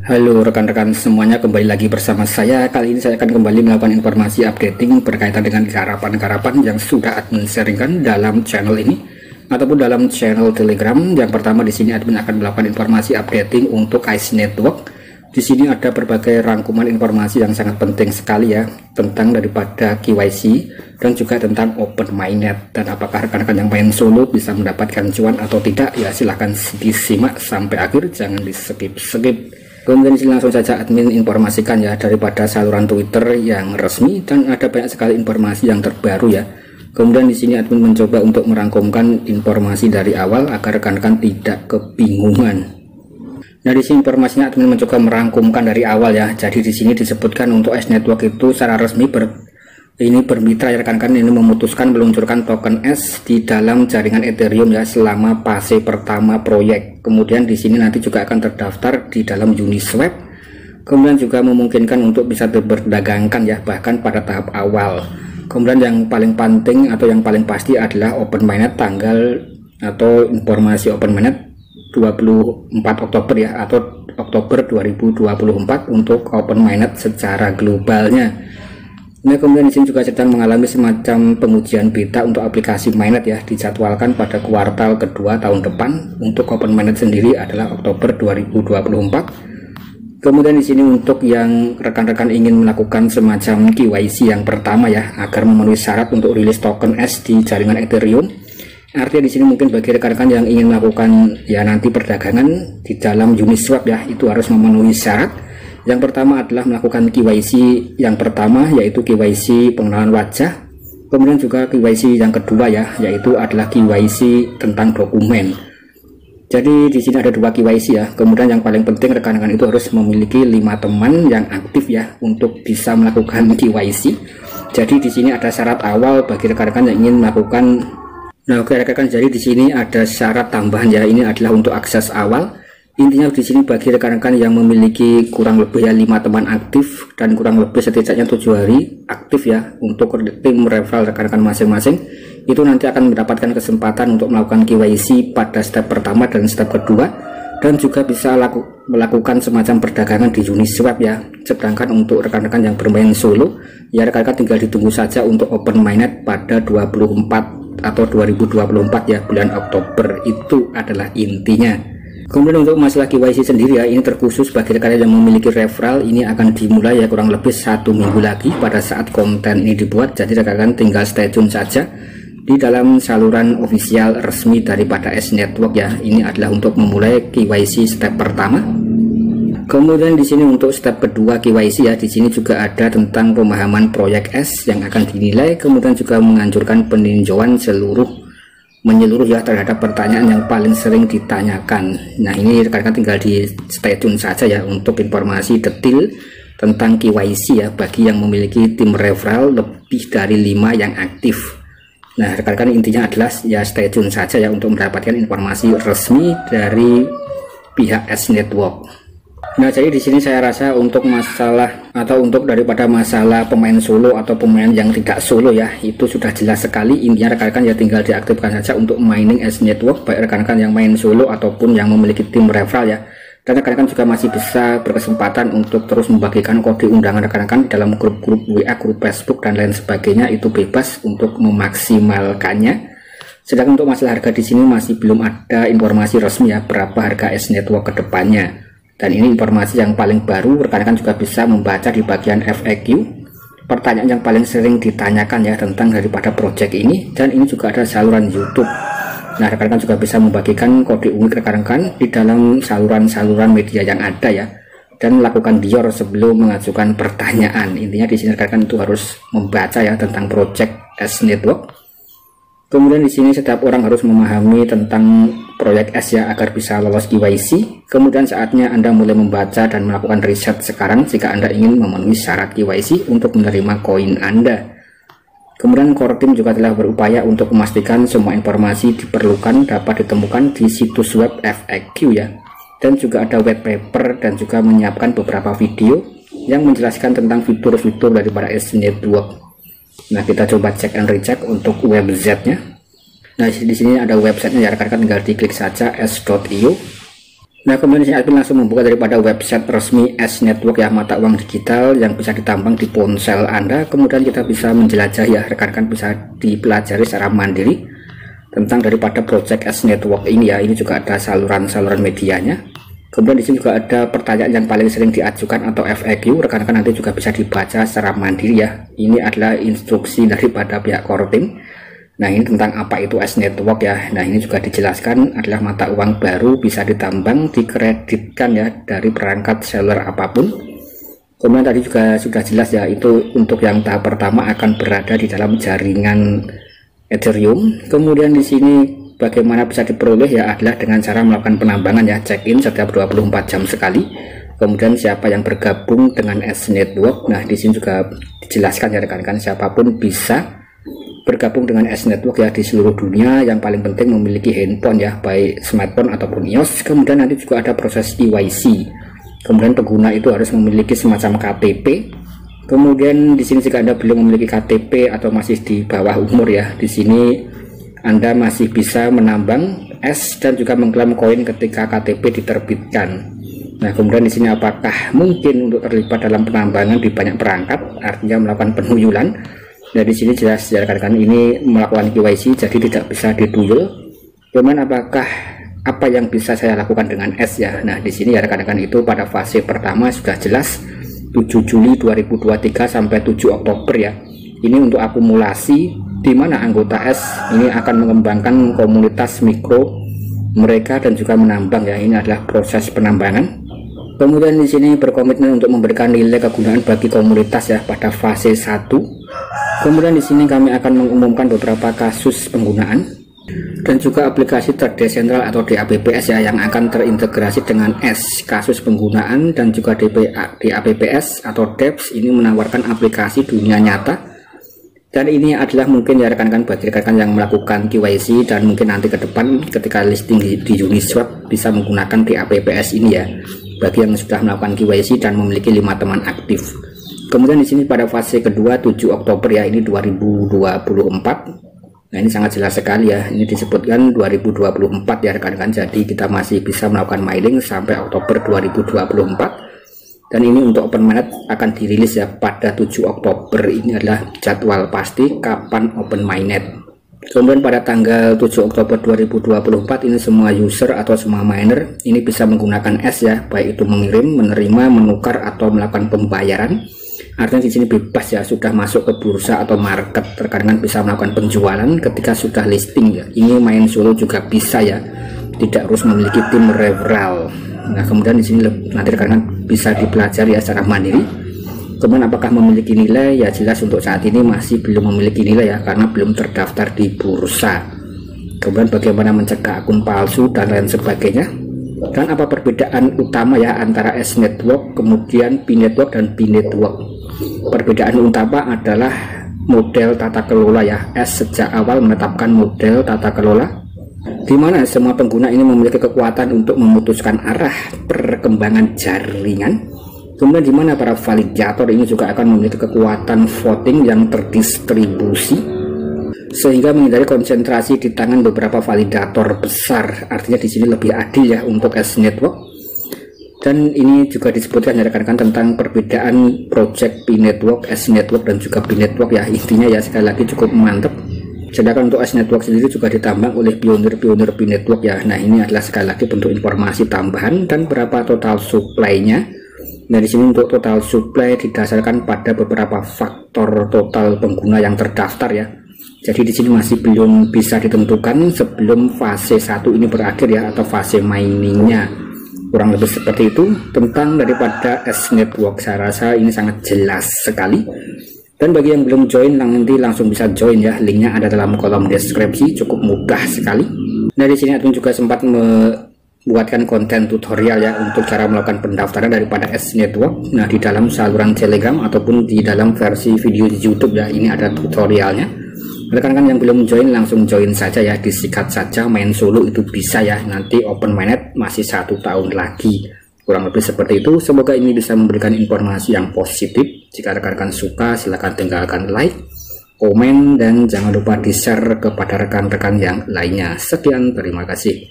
Halo rekan-rekan semuanya, kembali lagi bersama saya. Kali ini saya akan kembali melakukan informasi updating berkaitan dengan garapan-garapan yang sudah admin sharingkan dalam channel ini ataupun dalam channel Telegram. Yang pertama, di sini admin akan melakukan informasi updating untuk Ice Network. Di sini ada berbagai rangkuman informasi yang sangat penting sekali ya, tentang daripada KYC dan juga tentang open mainnet, dan apakah rekan-rekan yang main solo bisa mendapatkan cuan atau tidak. Ya silahkan disimak sampai akhir, jangan di skip. Kemudian di sini langsung saja admin informasikan ya, daripada saluran Twitter yang resmi, dan ada banyak sekali informasi yang terbaru ya. Kemudian di sini admin mencoba untuk merangkumkan informasi dari awal agar rekan-rekan tidak kebingungan. Nah, di sini informasinya admin mencoba merangkumkan dari awal ya. Jadi di sini disebutkan untuk Ice Network itu secara resmi bermitra ya rekan-rekan, ini memutuskan meluncurkan token S di dalam jaringan Ethereum ya selama fase pertama proyek. Kemudian di sini nanti juga akan terdaftar di dalam Uniswap. Kemudian juga memungkinkan untuk bisa diperdagangkan ya, bahkan pada tahap awal. Kemudian yang paling penting atau yang paling pasti adalah open mainnet tanggal atau informasi open mainnet 24 Oktober ya, atau Oktober 2024 untuk open mainnet secara globalnya. Nah, kemudian di sini juga sedang mengalami semacam pengujian beta untuk aplikasi mainnet ya, dijadwalkan pada kuartal kedua tahun depan. Untuk open mainnet sendiri adalah Oktober 2024. Kemudian di sini untuk yang rekan-rekan ingin melakukan semacam KYC yang pertama ya, agar memenuhi syarat untuk rilis token S di jaringan Ethereum. Artinya di sini mungkin bagi rekan-rekan yang ingin melakukan ya nanti perdagangan di dalam Uniswap ya, itu harus memenuhi syarat. Yang pertama adalah melakukan KYC yang pertama, yaitu KYC pengenalan wajah. Kemudian juga KYC yang kedua ya, yaitu adalah KYC tentang dokumen. Jadi di sini ada dua KYC ya. Kemudian yang paling penting rekan-rekan itu harus memiliki 5 teman yang aktif ya untuk bisa melakukan KYC. Jadi di sini ada syarat awal bagi rekan-rekan yang ingin melakukan. Nah, oke rekan-rekan, jadi di sini ada syarat tambahan ya. Ini adalah untuk akses awal. Intinya di sini bagi rekan-rekan yang memiliki kurang lebih ya 5 teman aktif dan kurang lebih setidaknya 7 hari aktif ya untuk tim referral rekan-rekan masing-masing, itu nanti akan mendapatkan kesempatan untuk melakukan KYC pada step pertama dan step kedua, dan juga bisa melakukan semacam perdagangan di Uniswap ya. Sedangkan untuk rekan-rekan yang bermain solo ya, rekan-rekan tinggal ditunggu saja untuk open mainnet pada 24 atau 2024 ya, bulan Oktober. Itu adalah intinya. Kemudian untuk masalah KYC sendiri ya, ini terkhusus bagi rekan yang memiliki referral. Ini akan dimulai ya kurang lebih 1 minggu lagi pada saat konten ini dibuat. Jadi rekan tinggal stay tune saja di dalam saluran official resmi daripada Ice Network ya. Ini adalah untuk memulai KYC step pertama. Kemudian di sini untuk step kedua KYC ya, di sini juga ada tentang pemahaman proyek S yang akan dinilai, kemudian juga menganjurkan peninjauan menyeluruh ya terhadap pertanyaan yang paling sering ditanyakan. Nah, ini rekan-rekan tinggal di stay tune saja ya untuk informasi detail tentang KYC ya bagi yang memiliki tim referral lebih dari 5 yang aktif. Nah, rekan-rekan intinya adalah ya stay tune saja ya untuk mendapatkan informasi resmi dari pihak Ice Network. Nah, jadi di sini saya rasa untuk masalah atau untuk daripada masalah pemain solo atau pemain yang tidak solo ya, itu sudah jelas sekali. Intinya rekan-rekan ya tinggal diaktifkan saja untuk mining Ice Network, baik rekan-rekan yang main solo ataupun yang memiliki tim referral ya. Dan rekan-rekan juga masih bisa berkesempatan untuk terus membagikan kode undangan rekan-rekan dalam grup-grup WA, grup Facebook dan lain sebagainya. Itu bebas untuk memaksimalkannya. Sedangkan untuk masalah harga di sini masih belum ada informasi resmi ya berapa harga Ice Network ke depannya. Dan ini informasi yang paling baru, rekan-rekan juga bisa membaca di bagian FAQ, pertanyaan yang paling sering ditanyakan ya tentang daripada project ini. Dan ini juga ada saluran YouTube. Nah, rekan-rekan juga bisa membagikan kode unik rekan-rekan di dalam saluran-saluran media yang ada ya, dan melakukan dior sebelum mengajukan pertanyaan. Intinya di sini rekan-rekan itu harus membaca ya tentang project Ice Network. Kemudian di sini setiap orang harus memahami tentang proyek S ya agar bisa lolos KYC. Kemudian saatnya Anda mulai membaca dan melakukan riset sekarang jika Anda ingin memenuhi syarat KYC untuk menerima koin Anda. Kemudian core team juga telah berupaya untuk memastikan semua informasi diperlukan dapat ditemukan di situs web FAQ ya. Dan juga ada white paper dan juga menyiapkan beberapa video yang menjelaskan tentang fitur-fitur daripada Ice Network. Nah, kita coba cek and recheck untuk website-nya. Nah, di sini ada websitenya ya rekan-rekan, tinggal diklik saja s.io. Nah, kemudian saya langsung membuka daripada website resmi S Network ya, mata uang digital yang bisa ditambang di ponsel Anda. Kemudian kita bisa menjelajah ya, rekan-rekan bisa dipelajari secara mandiri tentang daripada project S Network ini ya. Ini juga ada saluran-saluran medianya. Kemudian di sini juga ada pertanyaan yang paling sering diajukan atau FAQ. Rekan-rekan nanti juga bisa dibaca secara mandiri ya. Ini adalah instruksi daripada pihak core team. Nah, ini tentang apa itu S Network ya. Nah, ini juga dijelaskan adalah mata uang baru, bisa ditambang, dikreditkan ya dari perangkat seller apapun. Kemudian tadi juga sudah jelas ya, itu untuk yang tahap pertama akan berada di dalam jaringan Ethereum. Kemudian di sini bagaimana bisa diperoleh ya, adalah dengan cara melakukan penambangan ya, check-in setiap 24 jam sekali. Kemudian siapa yang bergabung dengan S Network. Nah, di sini juga dijelaskan ya rekan-rekan, siapapun bisa bergabung dengan S Network ya di seluruh dunia. Yang paling penting memiliki handphone ya, baik smartphone ataupun iOS. Kemudian nanti juga ada proses KYC. Kemudian pengguna itu harus memiliki semacam KTP. Kemudian di sini jika Anda belum memiliki KTP atau masih di bawah umur ya, di sini Anda masih bisa menambang S dan juga mengklaim koin ketika KTP diterbitkan. Nah, kemudian di sini apakah mungkin untuk terlibat dalam penambangan di banyak perangkat, artinya melakukan penuyulan. Nah, di sini jelas ya rekan-rekan, ini melakukan KYC jadi tidak bisa dituyul. Cuman apakah apa yang bisa saya lakukan dengan S ya? Nah, di sini ya rekan-rekan, itu pada fase pertama sudah jelas 7 Juli 2023 sampai 7 Oktober ya. Ini untuk akumulasi di mana anggota S ini akan mengembangkan komunitas mikro mereka dan juga menambang ya. Ini adalah proses penambangan. Kemudian di sini berkomitmen untuk memberikan nilai kegunaan bagi komunitas ya pada fase 1. Kemudian di sini kami akan mengumumkan beberapa kasus penggunaan dan juga aplikasi terdesentral atau DApps ya yang akan terintegrasi dengan S. Kasus penggunaan dan juga DApps atau dApps ini menawarkan aplikasi dunia nyata. Dan ini adalah mungkin ya rekan-rekan, bagi rekan-rekan yang melakukan KYC dan mungkin nanti ke depan ketika listing di Uniswap bisa menggunakan DApps ini ya, bagi yang sudah melakukan KYC dan memiliki 5 teman aktif. Kemudian di sini pada fase kedua 7 Oktober ya, ini 2024. Nah, ini sangat jelas sekali ya, ini disebutkan 2024 ya rekan-rekan. Jadi kita masih bisa melakukan mining sampai Oktober 2024. Dan ini untuk open mainnet akan dirilis ya pada 7 Oktober. Ini adalah jadwal pasti kapan open mainnet. Kemudian pada tanggal 7 Oktober 2024 ini semua user atau semua miner ini bisa menggunakan S ya, baik itu mengirim, menerima, menukar atau melakukan pembayaran. Artinya di sini bebas ya, sudah masuk ke bursa atau market, rekan-rekan bisa melakukan penjualan ketika sudah listing ya. Ini main solo juga bisa ya, tidak harus memiliki tim referral. Nah, kemudian di sini nanti rekan-rekan bisa dipelajari ya secara mandiri. Kemudian apakah memiliki nilai ya, jelas untuk saat ini masih belum memiliki nilai ya, karena belum terdaftar di bursa. Kemudian bagaimana mencegah akun palsu dan lain sebagainya. Dan apa perbedaan utama ya antara S Network, kemudian P Network dan B Network. Perbedaan utama adalah model tata kelola ya. S sejak awal menetapkan model tata kelola di mana semua pengguna ini memiliki kekuatan untuk memutuskan arah perkembangan jaringan. Kemudian di mana para validator ini juga akan memiliki kekuatan voting yang terdistribusi sehingga menghindari konsentrasi di tangan beberapa validator besar. Artinya di sini lebih adil ya untuk S Network. Dan ini juga disebutkan ya rekan-rekan tentang perbedaan project P Network, S Network dan juga B Network ya. Intinya ya sekali lagi cukup mantap. Sedangkan untuk S Network sendiri juga ditambang oleh pionir-pionir P Network ya. Nah, ini adalah sekali lagi bentuk informasi tambahan dan berapa total supply-nya. Nah, di sini untuk total supply didasarkan pada beberapa faktor total pengguna yang terdaftar ya. Jadi di sini masih belum bisa ditentukan sebelum fase 1 ini berakhir ya, atau fase miningnya. Kurang lebih seperti itu tentang daripada S Network. Saya rasa ini sangat jelas sekali. Dan bagi yang belum join nanti langsung bisa join ya. Linknya ada dalam kolom deskripsi, cukup mudah sekali. Nah, di sini aku juga sempat membuatkan konten tutorial ya untuk cara melakukan pendaftaran daripada S Network. Nah, di dalam saluran Telegram ataupun di dalam versi video di YouTube ya, ini ada tutorialnya. Rekan-rekan yang belum join langsung join saja ya, disikat saja, main solo itu bisa ya. Nanti open mainnet masih 1 tahun lagi, kurang lebih seperti itu. Semoga ini bisa memberikan informasi yang positif. Jika rekan-rekan suka silahkan tinggalkan like, komen, dan jangan lupa di share kepada rekan-rekan yang lainnya. Sekian, terima kasih.